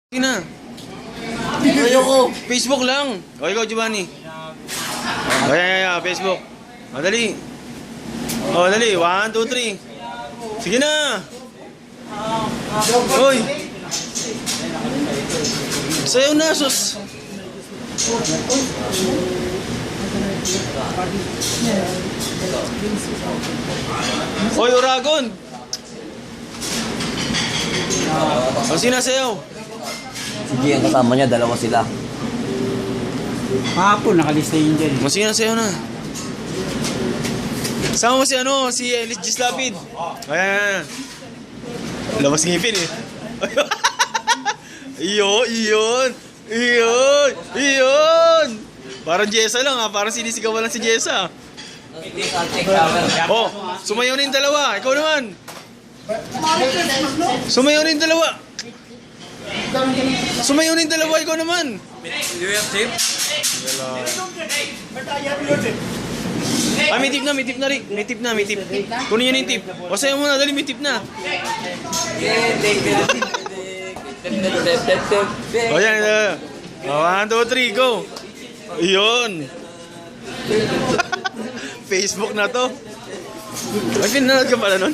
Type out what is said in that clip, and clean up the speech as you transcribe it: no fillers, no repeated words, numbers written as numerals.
Sige na. Ayoko. Facebook lang. O, ikaw, Giovanni. O, yan, Facebook. O, dali. O, dali. 1, 2, 3. Sige na. Hoy. Sayaw na, sus. Hoy, Uragon. O, sinasayaw. Sige, ang kasama niya, dalawa sila. Kahapon, nakalista yun dyan. O, sinasayaw na. Sama mo si ano, si Elis Gislapid. Ayan. Labas ngipin eh. Iyon. Parang Jessa lang ha, parang sinisigawan lang si Jessa. Oh, sumayaw na yung dalawa. Ikaw naman. Sumayaw na yung dalawa. Sumayaw na yung dalawa, ikaw naman. You have tip? May tip na, Rick. May tip. Kunin yun yung tip. O, sayaw mo na, dali, may tip na. O, yan. 1, 2, 3, go. Iyon. Facebook na to. Ay, pinanood ka pala nun?